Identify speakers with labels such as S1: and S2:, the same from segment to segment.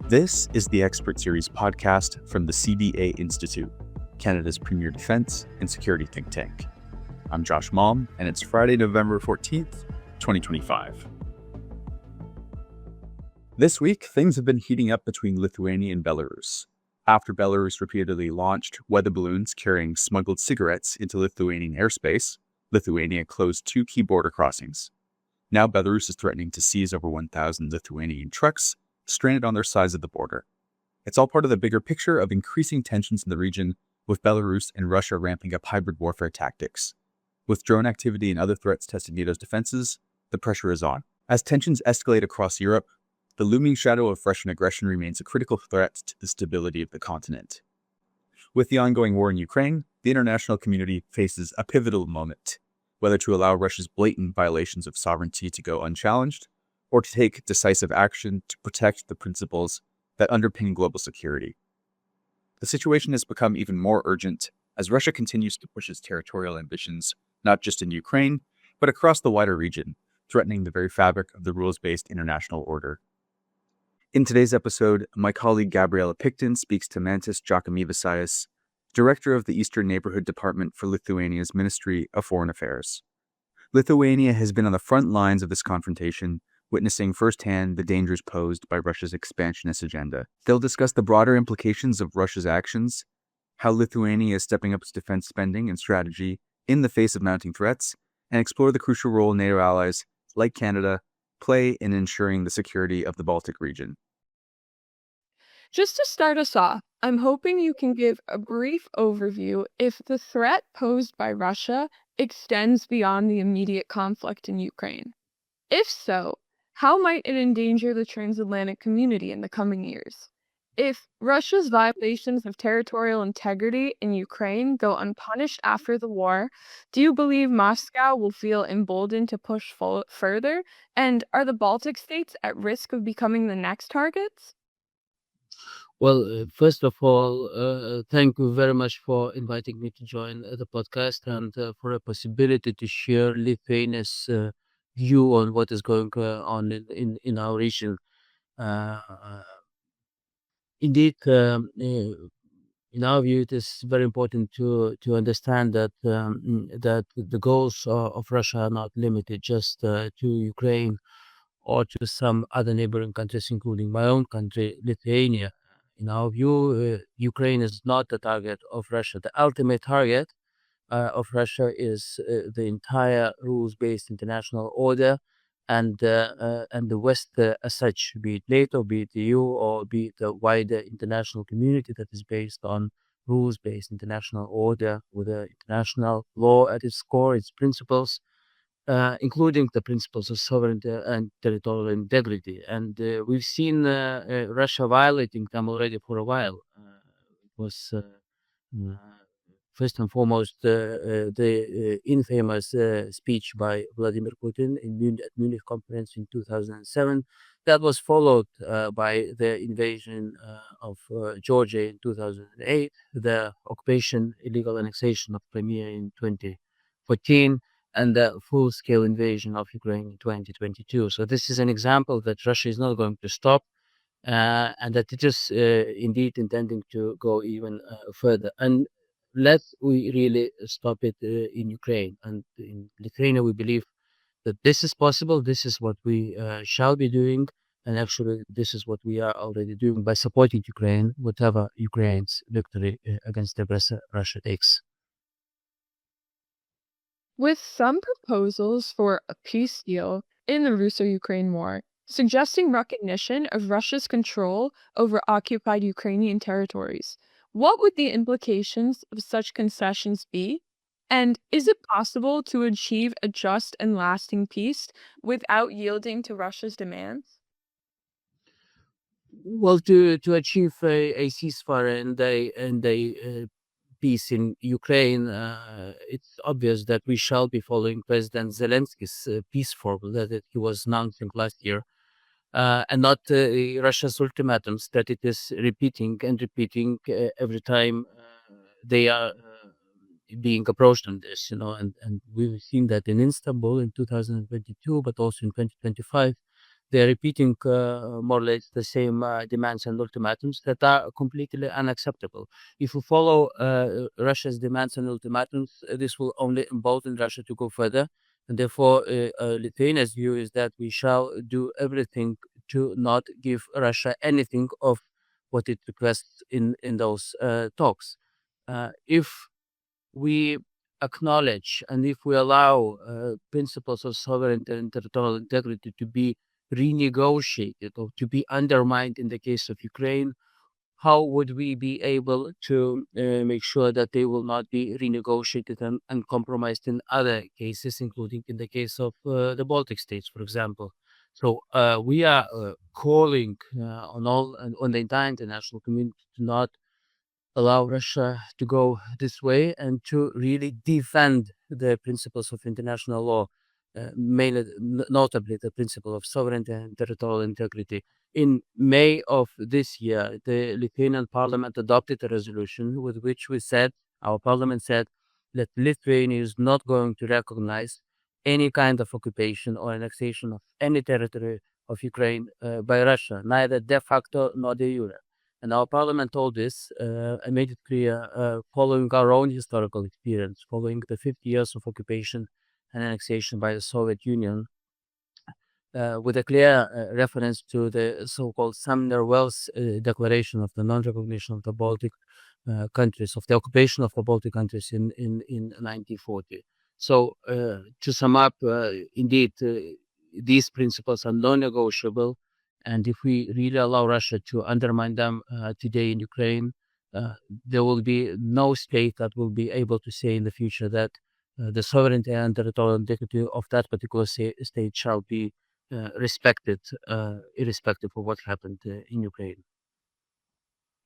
S1: This is the Expert Series podcast from the CBA Institute, Canada's premier defense and security think tank. I'm Josh Malm, and it's Friday, November 14th, 2025. This week, things have been heating up between Lithuania and Belarus. After Belarus repeatedly launched weather balloons carrying smuggled cigarettes into Lithuanian airspace, Lithuania closed two key border crossings. Now Belarus is threatening to seize over 1,000 Lithuanian trucks stranded on their sides of the border. It's all part of the bigger picture of increasing tensions in the region, with Belarus and Russia ramping up hybrid warfare tactics. With drone activity and other threats testing NATO's defenses, the pressure is on. As tensions escalate across Europe, the looming shadow of Russian aggression remains a critical threat to the stability of the continent. With the ongoing war in Ukraine, the international community faces a pivotal moment, whether to allow Russia's blatant violations of sovereignty to go unchallenged, or to take decisive action to protect the principles that underpin global security. The situation has become even more urgent as Russia continues to push its territorial ambitions, not just in Ukraine, but across the wider region, threatening the very fabric of the rules-based international order. In today's episode, my colleague Gabriella Calder speaks to Mantas Jakimavičius, Director of the Eastern Neighborhood Department for Lithuania's Ministry of Foreign Affairs. Lithuania has been on the front lines of this confrontation, witnessing firsthand the dangers posed by Russia's expansionist agenda. They'll discuss the broader implications of Russia's actions, how Lithuania is stepping up its defense spending and strategy in the face of mounting threats, and explore the crucial role NATO allies, like Canada, play in ensuring the security of the Baltic region.
S2: Just to start us off, I'm hoping you can give a brief overview if the threat posed by Russia extends beyond the immediate conflict in Ukraine. If so, how might it endanger the transatlantic community in the coming years? If Russia's violations of territorial integrity in Ukraine go unpunished after the war, do you believe Moscow will feel emboldened to push further? And are the Baltic states at risk of becoming the next targets?
S3: Well, first of all, thank you very much for inviting me to join the podcast and for a possibility to share Lithuania's view on what is going on in our region. Indeed, in our view, it is very important to understand that that the goals of Russia are not limited just to Ukraine or to some other neighboring countries, including my own country, Lithuania. In our view, Ukraine is not the target of Russia. The ultimate target of Russia is the entire rules-based international order and the West as such, be it NATO, be it the EU, or be it the wider international community that is based on rules-based international order with international law at its core, its principles, including the principles of sovereignty and territorial integrity. And we've seen Russia violating them already for a while. It was first and foremost the infamous speech by Vladimir Putin at Munich conference in 2007. That was followed by the invasion of Georgia in 2008, the occupation, illegal annexation of Crimea in 2014, and the full-scale invasion of Ukraine in 2022. So this is an example that Russia is not going to stop, and that it is indeed intending to go even further. And we really stop it in Ukraine. And in Lithuania, we believe that this is possible. This is what we shall be doing. And actually, this is what we are already doing by supporting Ukraine, whatever Ukraine's victory against the aggressor Russia takes.
S2: With some proposals for a peace deal in the Russo-Ukraine war, suggesting recognition of Russia's control over occupied Ukrainian territories, what would the implications of such concessions be? And is it possible to achieve a just and lasting peace without yielding to Russia's demands?
S3: Well, to achieve a ceasefire and a peace in Ukraine, it's obvious that we shall be following President Zelensky's peace formula that he was announcing last year, and not Russia's ultimatums that it is repeating every time they are being approached on this, and we've seen that in Istanbul in 2022, but also in 2025, they're repeating more or less the same demands and ultimatums that are completely unacceptable. If we follow Russia's demands and ultimatums, this will only embolden Russia to go further. And therefore, Lithuania's view is that we shall do everything to not give Russia anything of what it requests in those talks. If we acknowledge and if we allow principles of sovereignty and territorial integrity to be renegotiated or to be undermined in the case of Ukraine, how would we be able to make sure that they will not be renegotiated and compromised in other cases, including in the case of the Baltic states, for example? So we are calling on the entire international community to not allow Russia to go this way and to really defend the principles of international law, mainly, notably the principle of sovereignty and territorial integrity. In May of this year, the Lithuanian parliament adopted a resolution with which our parliament said that Lithuania is not going to recognize any kind of occupation or annexation of any territory of Ukraine by Russia, neither de facto nor de jure. And our parliament told this and made it clear, following our own historical experience, following the 50 years of occupation and annexation by the Soviet Union, with a clear reference to the so-called Sumner-Wells Declaration of the non-recognition of the Baltic countries, of the occupation of the Baltic countries in 1940. So to sum up, indeed, these principles are non-negotiable. And if we really allow Russia to undermine them today in Ukraine, there will be no state that will be able to say in the future that the sovereignty and territorial integrity of that particular state shall be respected, irrespective of what happened in Ukraine.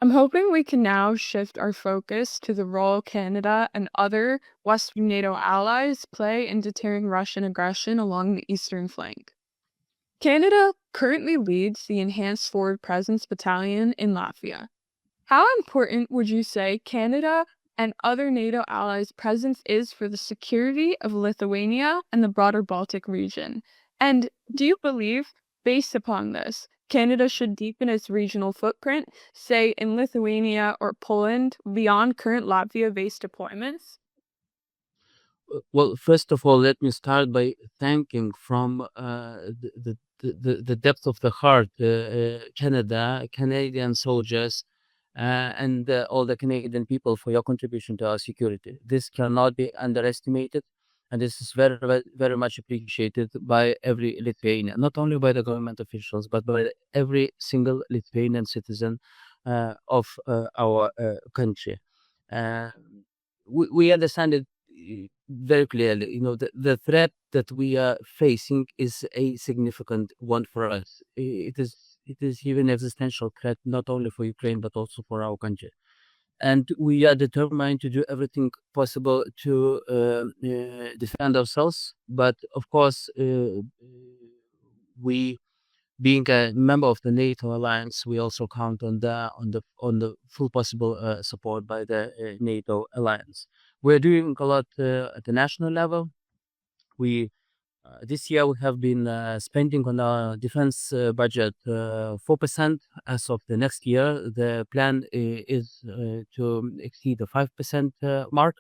S2: I'm hoping we can now shift our focus to the role Canada and other Western NATO allies play in deterring Russian aggression along the eastern flank. Canada currently leads the Enhanced Forward Presence Battalion in Latvia. How important would you say Canada and other NATO allies' presence is for the security of Lithuania and the broader Baltic region? And do you believe, based upon this, Canada should deepen its regional footprint, say in Lithuania or Poland, beyond current Latvia-based deployments?
S3: Well, first of all, let me start by thanking from the depth of the heart Canadian soldiers and all the Canadian people for your contribution to our security. This cannot be underestimated, and this is very, very much appreciated by every Lithuanian, not only by the government officials, but by every single Lithuanian citizen of our country. We understand it very clearly. You know, the threat that we are facing is a significant one for us. It is even existential threat, not only for Ukraine, but also for our country. And we are determined to do everything possible to defend ourselves. But of course, we, being a member of the NATO alliance, we also count on the full possible support by the NATO alliance. We're doing a lot at the national level. We this year we have been spending on our defense budget 4%. As of the next year, the plan is to exceed the 5% mark.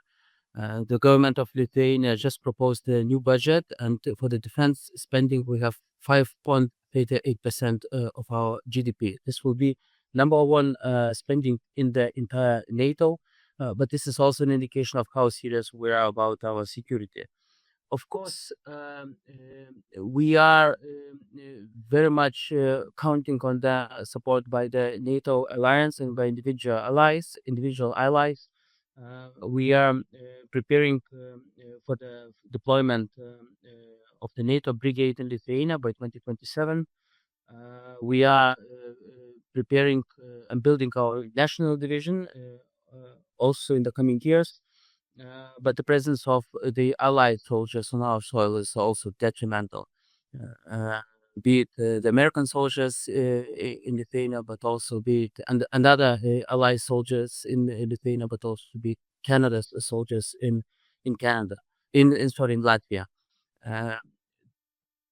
S3: The government of Lithuania just proposed a new budget, and for the defense spending, we have 5.88% of our GDP. This will be number one spending in the entire NATO, but this is also an indication of how serious we are about our security. Of course, we are very much counting on the support by the NATO alliance and by individual allies. We are preparing for the deployment of the NATO brigade in Lithuania by 2027. We are preparing and building our national division also in the coming years. But the presence of the Allied soldiers on our soil is also detrimental. Be it the American soldiers in Lithuania, but also be it and other Allied soldiers in Lithuania, but also be it Canada's soldiers in Canada, in Latvia.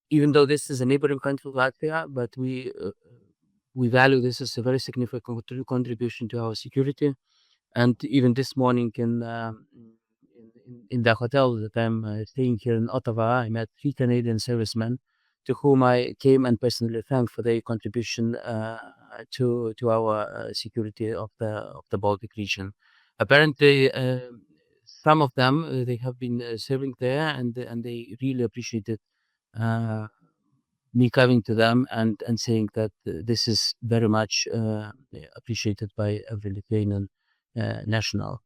S3: even though this is a neighboring country, Latvia, but we value this as a very significant contribution to our security. And even this morning in the hotel that I'm staying here in Ottawa, I met 3 Canadian servicemen to whom I came and personally thanked for their contribution to our security of the Baltic region. Apparently, some of them they have been serving there, and they really appreciated me coming to them and saying that this is very much appreciated by every Lithuanian national.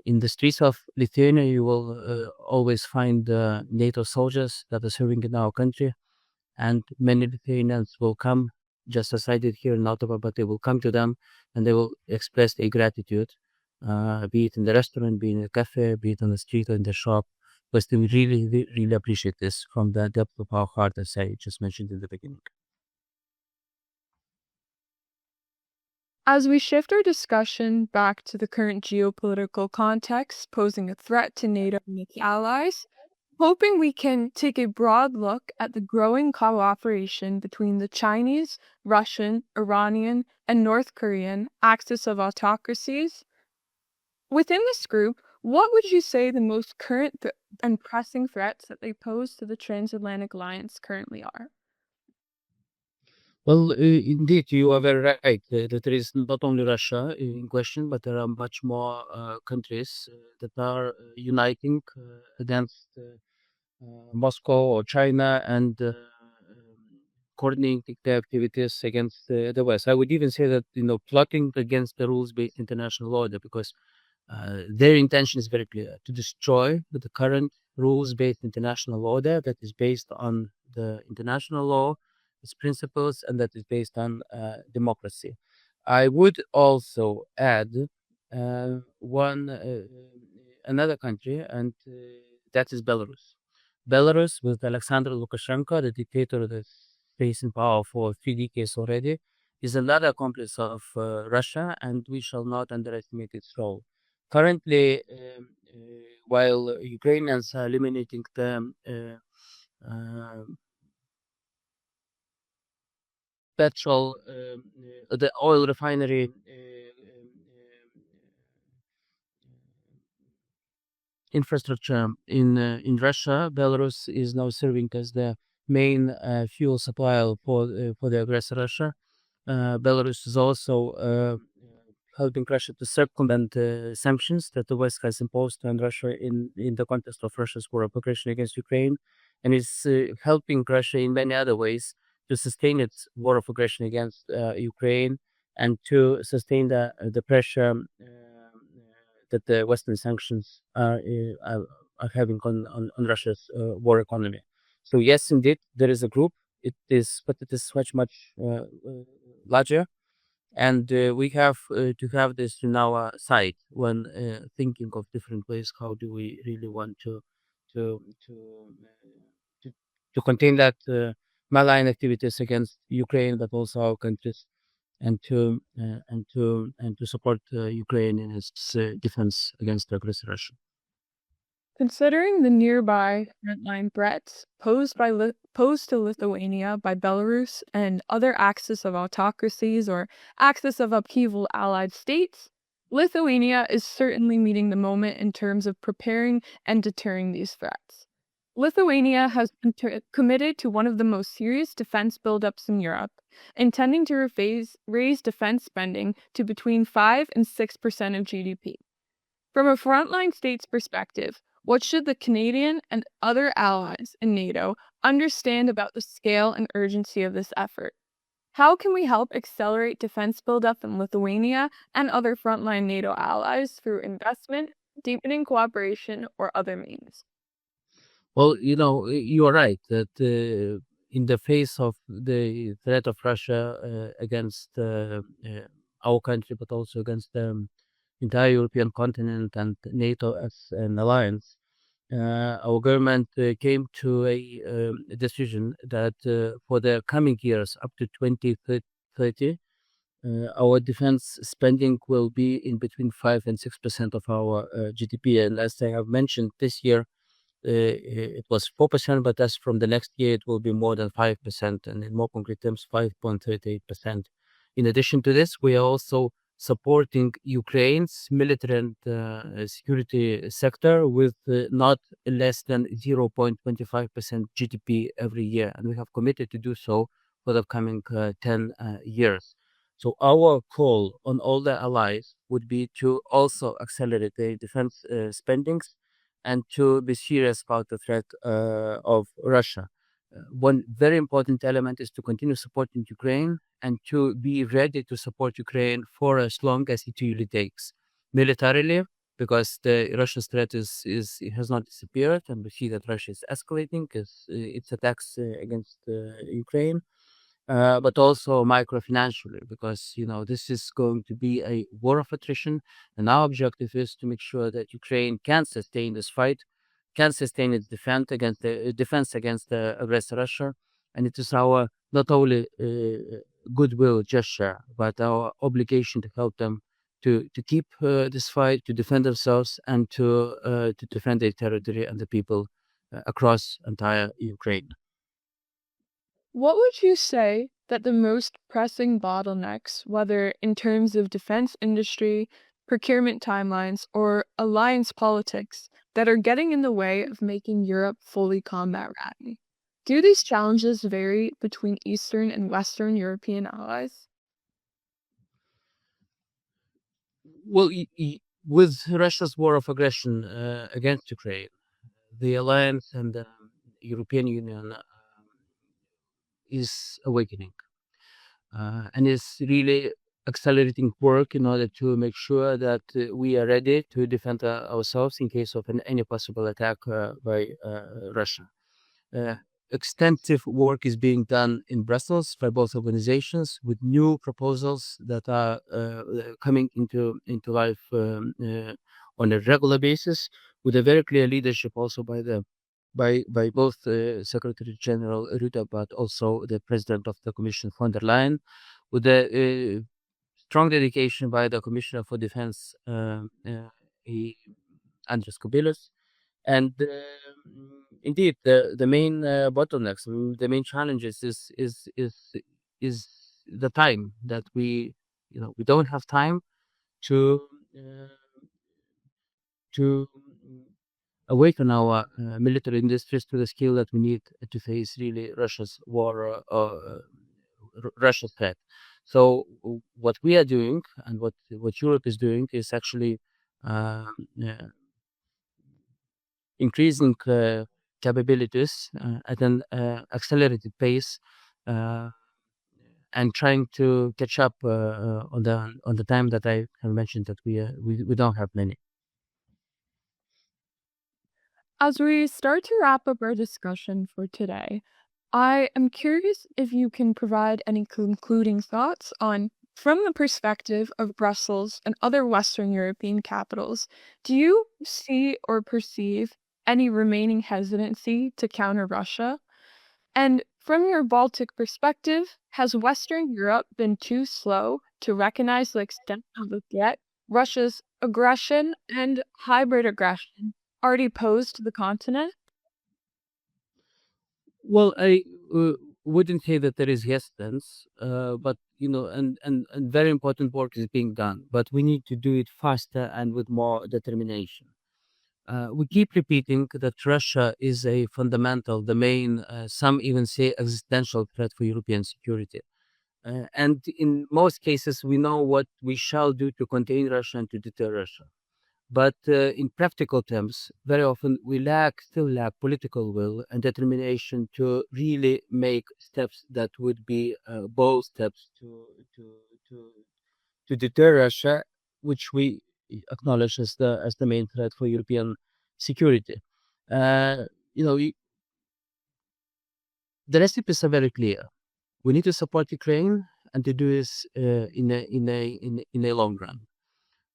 S3: In the streets of Lithuania, you will always find NATO soldiers that are serving in our country, and many Lithuanians will come, just as I did here in Ottawa, but they will come to them and they will express their gratitude, be it in the restaurant, be it in the cafe, be it on the street or in the shop, because they really appreciate this from the depth of our heart, as I just mentioned in the beginning.
S2: As we shift our discussion back to the current geopolitical context posing a threat to NATO and its allies, hoping we can take a broad look at the growing cooperation between the Chinese, Russian, Iranian, and North Korean axis of autocracies. Within this group, what would you say the most current and pressing threats that they pose to the transatlantic alliance currently are?
S3: Well, indeed, you are very right that there is not only Russia in question, but there are much more countries that are uniting against Moscow or China and coordinating their activities against the West. I would even say that, plotting against the rules-based international order, because their intention is very clear: to destroy the current rules-based international order that is based on the international law, its principles, and that is based on democracy. I would also add another country, and that is Belarus. Belarus, with Alexander Lukashenko, the dictator that's based in power for 3 decades already, is another accomplice of Russia, and we shall not underestimate its role. Currently, while Ukrainians are eliminating the petrol, the oil refinery infrastructure in Russia, Belarus is now serving as the main fuel supplier for the aggressor Russia. Belarus is also helping Russia to circumvent sanctions that the West has imposed on Russia in the context of Russia's war of aggression against Ukraine, and is helping Russia in many other ways to sustain its war of aggression against Ukraine and to sustain the pressure that the Western sanctions are having on Russia's war economy. So yes, indeed, there is a group. But it is much larger, and we have to have this in our sight when thinking of different ways. How do we really want to contain that malign activities against Ukraine, but also our countries, and to support Ukraine in its defense against the aggressor Russia.
S2: Considering the nearby frontline threats posed to Lithuania by Belarus and other axis of autocracies or axis of upheaval allied states, Lithuania is certainly meeting the moment in terms of preparing and deterring these threats. Lithuania has been committed to one of the most serious defense buildups in Europe, intending to raise defense spending to between 5 and 6% of GDP. From a frontline state's perspective, what should the Canadian and other allies in NATO understand about the scale and urgency of this effort? How can we help accelerate defense buildup in Lithuania and other frontline NATO allies through investment, deepening cooperation, or other means?
S3: Well, you are right that in the face of the threat of Russia against our country, but also against the entire European continent and NATO as an alliance, our government came to a decision that for the coming years, up to 2030, our defense spending will be in between 5 and 6% of our GDP. And as I have mentioned, this year it was 4%, but as from the next year, it will be more than 5%, and in more concrete terms, 5.38%. In addition to this, we are also supporting Ukraine's military and security sector with not less than 0.25% GDP every year, and we have committed to do so for the coming 10 years. So our call on all the allies would be to also accelerate their defense spendings and to be serious about the threat of Russia. One very important element is to continue supporting Ukraine and to be ready to support Ukraine for as long as it really takes. Militarily, because the Russia's threat it has not disappeared, and we see that Russia is escalating its attacks against Ukraine. But also microfinancially, because this is going to be a war of attrition, and our objective is to make sure that Ukraine can sustain this fight, can sustain its defense against the aggressor Russia, and it is our not only goodwill gesture, but our obligation to help them to keep this fight, to defend themselves, and to defend their territory and the people across entire Ukraine.
S2: What would you say that the most pressing bottlenecks, whether in terms of defense industry, procurement timelines, or alliance politics, that are getting in the way of making Europe fully combat ready? Do these challenges vary between Eastern and Western European allies?
S3: Well, with Russia's war of aggression against Ukraine, the alliance and the European Union is awakening and is really accelerating work in order to make sure that we are ready to defend ourselves in case of any possible attack by Russia. Extensive work is being done in Brussels by both organizations with new proposals that are coming into life on a regular basis, with a very clear leadership also by both Secretary General Rutte, but also the President of the Commission, von der Leyen, with a strong dedication by the Commissioner for Defense, Andris Kubilius. And indeed, the main bottlenecks, the main challenges is the time that we don't have time to awaken our military industries to the skill that we need to face really Russia's war, Russia's threat. So what we are doing and what Europe is doing is actually increasing capabilities at an accelerated pace and trying to catch up on the time that I have mentioned that we don't have many.
S2: As we start to wrap up our discussion for today, I am curious if you can provide any concluding thoughts on, from the perspective of Brussels and other Western European capitals, do you see or perceive any remaining hesitancy to counter Russia? And from your Baltic perspective, has Western Europe been too slow to recognize the extent of the threat Russia's aggression and hybrid aggression already posed to the continent?
S3: Well, I wouldn't say that there is hesitance, but and very important work is being done. But we need to do it faster and with more determination. We keep repeating that Russia is a fundamental, the main, some even say existential threat for European security. And in most cases, we know what we shall do to contain Russia and to deter Russia. But in practical terms, very often we still lack political will and determination to really make steps that would be bold steps to deter Russia, which we acknowledge as the main threat for European security. The recipes are very clear. We need to support Ukraine and to do this in a long run.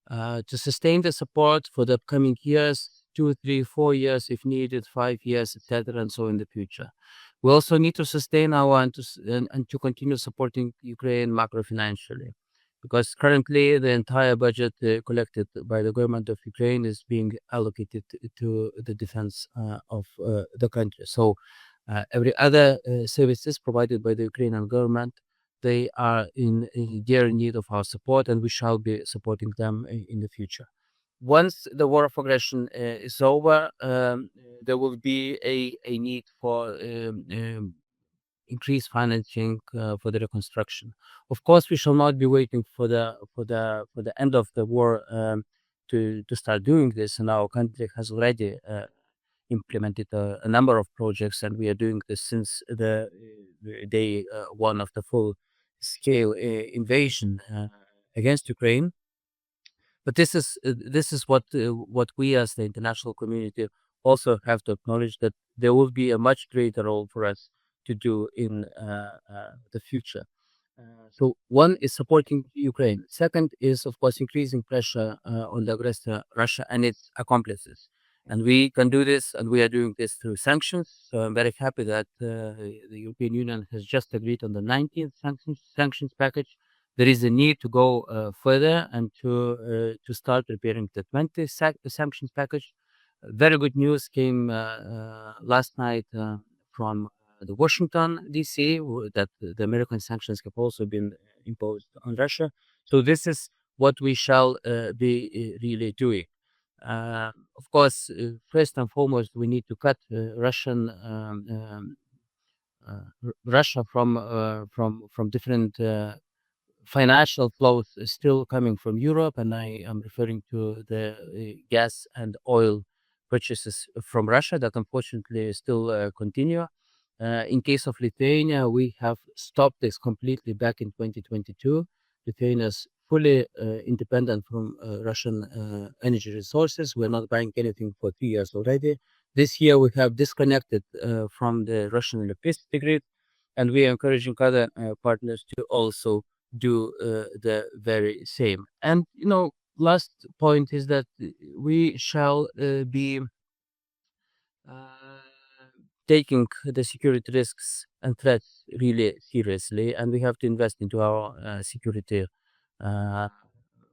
S3: To sustain the support for the upcoming years, 2, 3, 4 years if needed, 5 years, etc., and so in the future. We also need to sustain and to continue supporting Ukraine macro-financially. because currently the entire budget collected by the government of Ukraine is being allocated to the defense of the country. So every other services provided by the Ukrainian government, they are in dear need of our support, and we shall be supporting them in the future. Once the war of aggression is over, there will be a need for increased financing for the reconstruction. Of course, we shall not be waiting for the end of the war to start doing this, and our country has already implemented a number of projects, and we are doing this since the day one of the full scale invasion against Ukraine. But this is what we as the international community also have to acknowledge, that there will be a much greater role for us to do in the future. So one is supporting Ukraine. Second is, of course, increasing pressure on the aggressor Russia and its accomplices. And we can do this, and we are doing this through sanctions. So I'm very happy that the European Union has just agreed on the 19th sanctions package. There is a need to go further and to start preparing the 20th sanctions package. Very good news came last night from the Washington, D.C., that the American sanctions have also been imposed on Russia. So this is what we shall be really doing. Of course, first and foremost, we need to cut Russia from different financial flows still coming from Europe, and I am referring to the gas and oil purchases from Russia that unfortunately still continue. In case of Lithuania, we have stopped this completely back in 2022. Lithuania is fully independent from Russian energy resources. We're not buying anything for 3 years already. This year, we have disconnected from the Russian electricity grid, and we are encouraging other partners to also do the very same. And last point is that we shall be taking the security risks and threats really seriously, and we have to invest into our security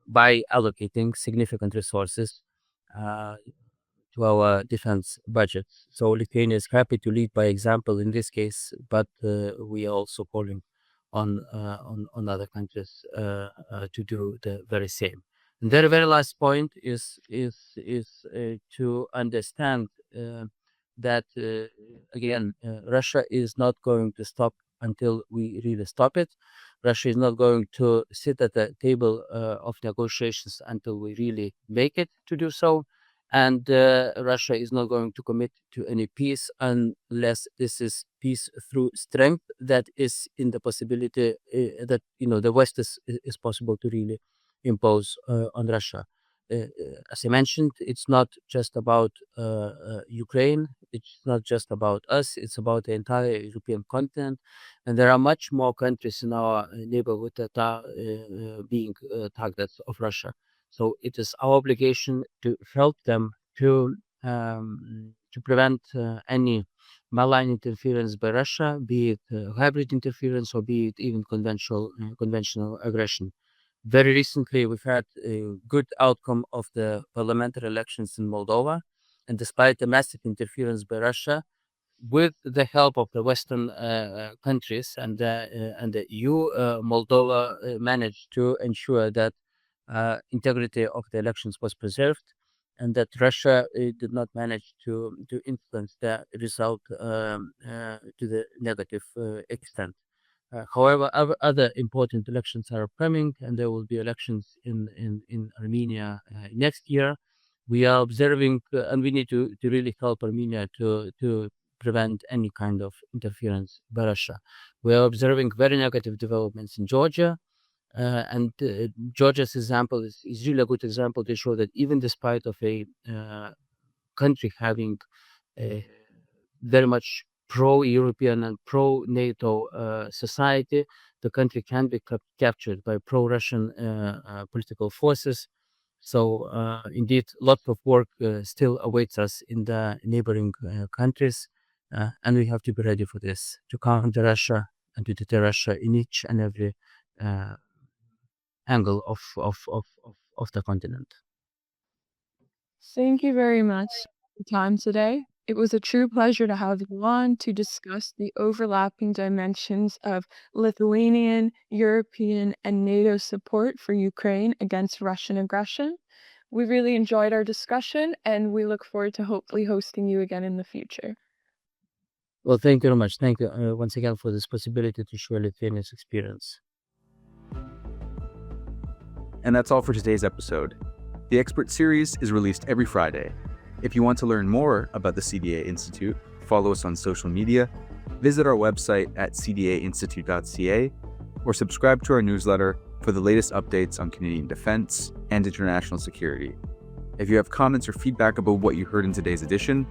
S3: by allocating significant resources to our defense budgets. So Lithuania is happy to lead by example in this case, but we are also calling on other countries to do the very same. And the very last point is to understand that again, Russia is not going to stop until we really stop it. Russia is not going to sit at the table of negotiations until we really make it to do so. And Russia is not going to commit to any peace unless this is peace through strength that is in the possibility that the West is possible to really impose on Russia. As I mentioned, it's not just about Ukraine. It's not just about us. It's about the entire European continent, and there are much more countries in our neighborhood that are being targets of Russia. So it is our obligation to help them to prevent any malign interference by Russia, be it hybrid interference or be it even conventional aggression. Very recently, we've had a good outcome of the parliamentary elections in Moldova, and despite the massive interference by Russia, with the help of the Western countries and the EU, Moldova managed to ensure that integrity of the elections was preserved, and that Russia did not manage to influence the result to the negative extent. However, other important elections are upcoming, and there will be elections in Armenia next year. We are observing, and we need to really help Armenia to prevent any kind of interference by Russia. We are observing very negative developments in Georgia. And Georgia's example is really a good example to show that even despite of a country having a very much pro-European and pro-NATO society, the country can be captured by pro-Russian political forces. So indeed, lots of work still awaits us in the neighboring countries, and we have to be ready for this, to counter Russia and to deter Russia in each and every angle of the continent.
S2: Thank you very much for your time today. It was a true pleasure to have you on to discuss the overlapping dimensions of Lithuanian, European, and NATO support for Ukraine against Russian aggression. We really enjoyed our discussion, and we look forward to hopefully hosting you again in the future.
S3: Well, thank you very much. Thank you once again for this possibility to share Lithuania's experience.
S1: And that's all for today's episode. The Expert Series is released every Friday. If you want to learn more about the CDA Institute, follow us on social media, visit our website at cdainstitute.ca, or subscribe to our newsletter for the latest updates on Canadian defense and international security. If you have comments or feedback about what you heard in today's edition,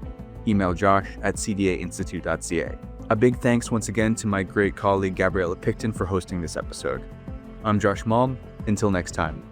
S1: email josh@cdainstitute.ca. A big thanks once again to my great colleague Gabriella Picton for hosting this episode. I'm Josh Malm. Until next time.